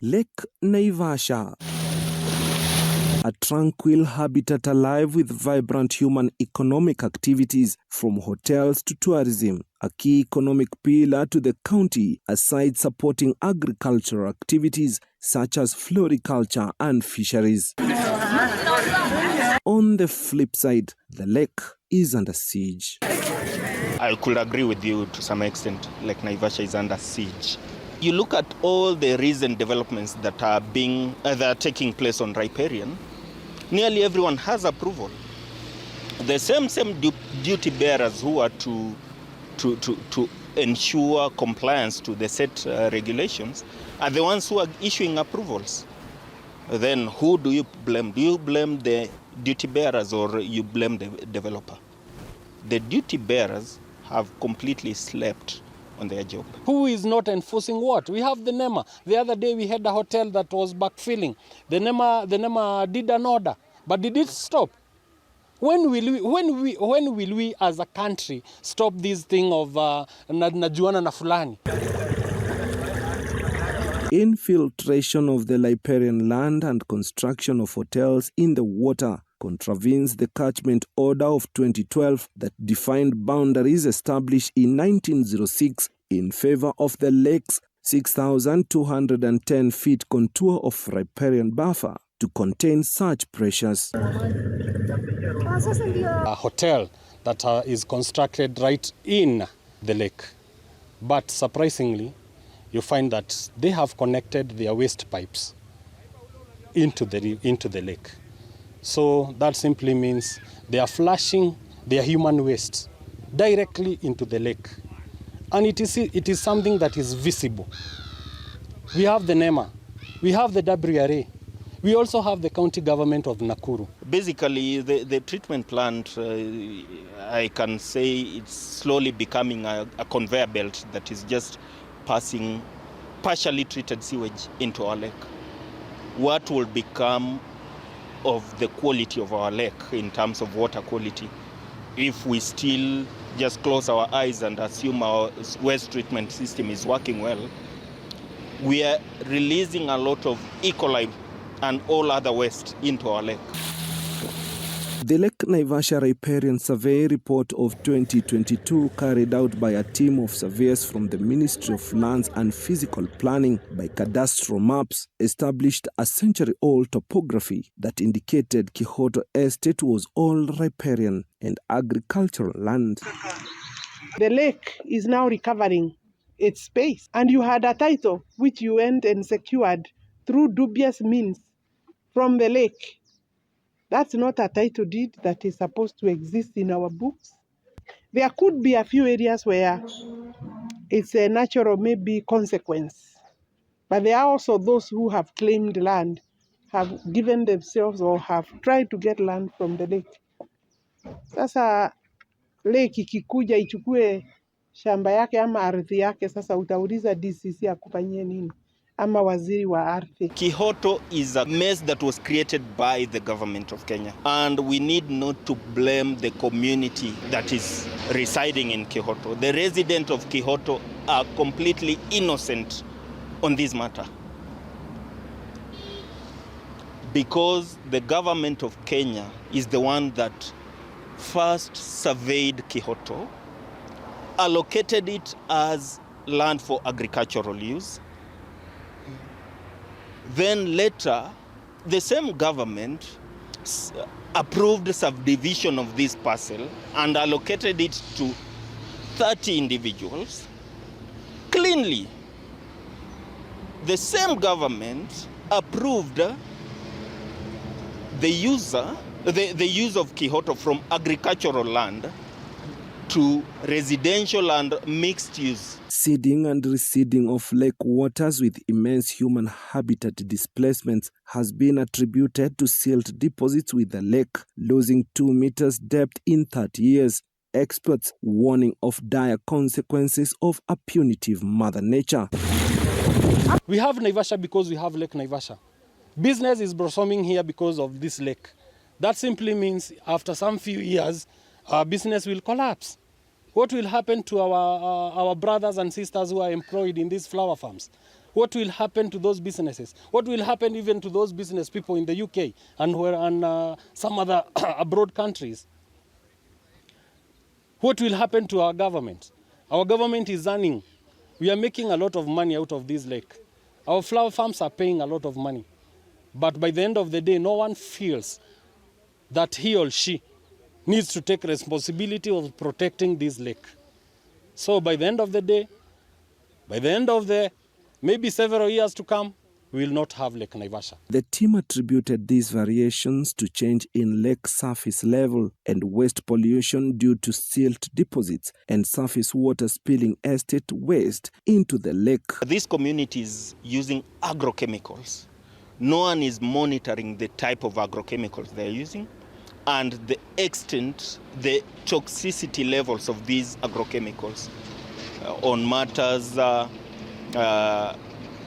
Lake Naivasha, a tranquil habitat alive with vibrant human economic activities from hotels to tourism, a key economic pillar to the county, aside supporting agricultural activities such as floriculture and fisheries. On the flip side, the lake is under siege. I could agree with you to some extent. Lake Naivasha is under siege. You look at all the recent developments that are taking place on riparian. Nearly everyone has approval. The same duty bearers who are to ensure compliance to the set regulations are the ones who are issuing approvals. Then who do you blame? Do you blame the duty bearers or you blame the developer? The duty bearers have completely slept on their job. Who is not enforcing what? We have the NEMA. The other day we had a hotel that was backfilling. The NEMA did an order, but did it stop? When will we as a country stop this thing of najuana na fulani? Infiltration of the riparian land and construction of hotels in the water contravenes the catchment order of 2012 that defined boundaries established in 1906 in favor of the lake's 6,210 feet contour of riparian buffer to contain such pressures. A hotel that is constructed right in the lake, but surprisingly, you find that they have connected their waste pipes into the lake. So that simply means they are flushing their human waste directly into the lake. And it is something that is visible. We have the NEMA, we have the WRA, we also have the county government of Nakuru. Basically, the treatment plant, I can say it's slowly becoming a conveyor belt that is just passing partially treated sewage into our lake. What will become of the quality of our lake in terms of water quality if we still just close our eyes and assume our waste treatment system is working well? We are releasing a lot of E. coli and all other waste into our lake. The Lake Naivasha Riparian Survey report of 2022, carried out by a team of surveyors from the Ministry of Lands and Physical Planning by cadastral maps, established a century-old topography that indicated GOtv Estate was all riparian and agricultural land. The lake is now recovering its space, and you had a title which you went and secured through dubious means from the lake. That's not a title deed that is supposed to exist in our books. There could be a few areas where it's a natural maybe consequence. But there are also those who have claimed land, have given themselves or have tried to get land from the lake. Sasa lake ikikuja ichukue shamba yake ama ardhi yake, sasa utauliza DCC akufanyie nini? Ama waziri wa ardhi. GOtv is a mess that was created by the government of Kenya, and we need not to blame the community that is residing in GOtv. The residents of GOtv are completely innocent on this matter, because the government of Kenya is the one that first surveyed GOtv, allocated it as land for agricultural use. Then later, the same government approved subdivision of this parcel and allocated it to 30 individuals cleanly. The same government approved the use of GOtv from agricultural land to residential and mixed use. Seeding and receding of lake waters with immense human habitat displacements has been attributed to silt deposits, with the lake losing 2 meters depth in 30 years. Experts warning of dire consequences of a punitive Mother Nature. We have Naivasha because we have Lake Naivasha. Business is blossoming here because of this lake. That simply means after some few years, our business will collapse. What will happen to our brothers and sisters who are employed in these flower farms? What will happen to those businesses? What will happen even to those business people in the UK and some other abroad countries? What will happen to our government? Our government is earning. We are making a lot of money out of this lake. Our flower farms are paying a lot of money. But by the end of the day, no one feels that he or she needs to take responsibility of protecting this lake. So by the end of the day, by the end of the maybe several years to come, we will not have Lake Naivasha. The team attributed these variations to change in lake surface level and waste pollution due to silt deposits and surface water spilling estate waste into the lake. These communities using agrochemicals. No one is monitoring the type of agrochemicals they're using and the extent, the toxicity levels of these agrochemicals on matters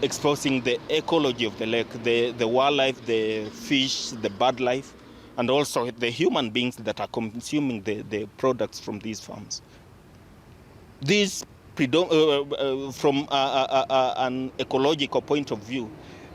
exposing the ecology of the lake, the wildlife, the fish, the bird life, and also the human beings that are consuming the products from these farms. These, from an ecological point of view,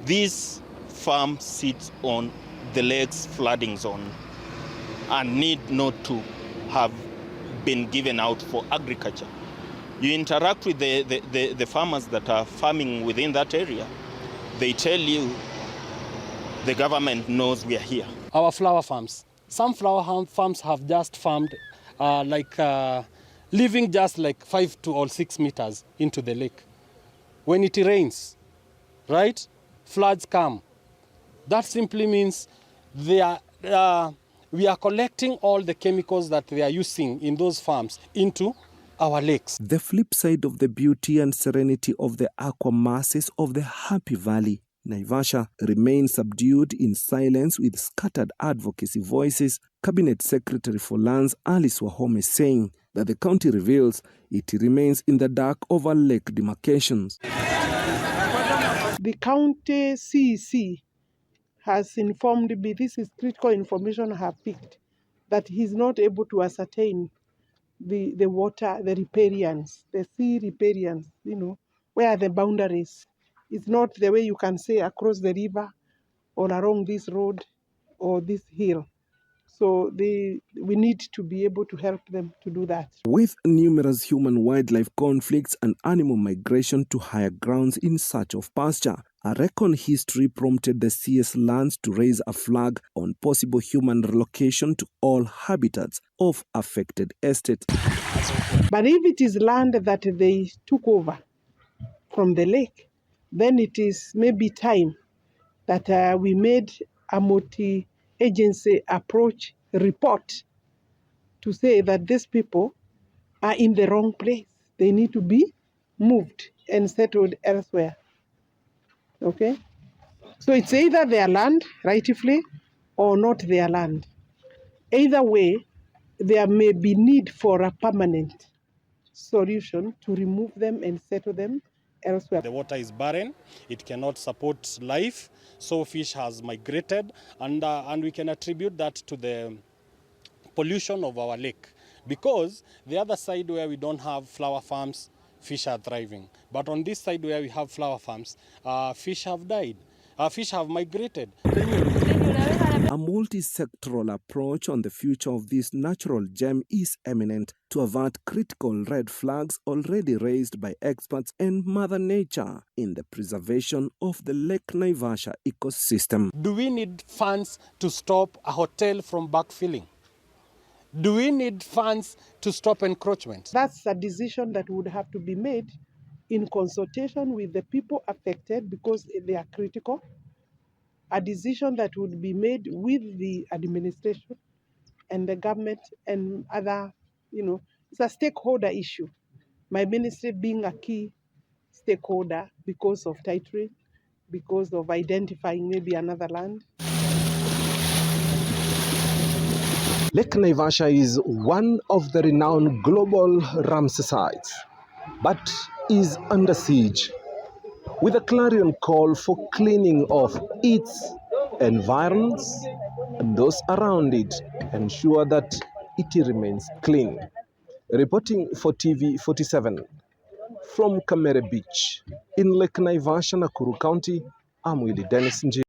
this farm sits on the lake's flooding zone and need not to have been given out for agriculture. You interact with the farmers that are farming within that area, they tell you the government knows we are here. Our flower farms, some flower farms have just farmed living just like 5 or 6 meters into the lake. When it rains, right, floods come. That simply means we are collecting all the chemicals that they are using in those farms into our lakes. The flip side of the beauty and serenity of the aqua masses of the Happy Valley, Naivasha, remains subdued in silence with scattered advocacy voices. Cabinet Secretary for Lands Alice Wahome saying that the county reveals it remains in the dark over lake demarcations. The county CEC has informed me, this is critical information I have picked, that he's not able to ascertain the water, the riparians, the sea riparians, where are the boundaries. It's not the way you can say across the river or along this road or this hill. So we need to be able to help them to do that. With numerous human-wildlife conflicts and animal migration to higher grounds in search of pasture, a recon history prompted the CS Lands to raise a flag on possible human relocation to all habitats of affected estates. But if it is land that they took over from the lake, then it is maybe time that we made a multi-agency approach report to say that these people are in the wrong place. They need to be moved and settled elsewhere. Okay? So it's either their land, rightfully, or not their land. Either way, there may be need for a permanent solution to remove them and settle them elsewhere. The water is barren, it cannot support life, so fish has migrated, and we can attribute that to the pollution of our lake. Because the other side where we don't have flower farms, fish are thriving. But on this side where we have flower farms, fish have died, fish have migrated. A multi-sectoral approach on the future of this natural gem is eminent to avert critical red flags already raised by experts and Mother Nature in the preservation of the Lake Naivasha ecosystem. Do we need funds to stop a hotel from backfilling? Do we need funds to stop encroachment? That's a decision that would have to be made in consultation with the people affected because they are critical. A decision that would be made with the administration and the government and other, it's a stakeholder issue. My ministry being a key stakeholder because of titling, because of identifying maybe another land. Lake Naivasha is one of the renowned global Ramsar sites, but is under siege, with a clarion call for cleaning of its environs and those around it, ensure that it remains clean. Reporting for TV 47 From Kamere Beach in Lake Naivasha, Nakuru County, I'm Willie Dennis Nji.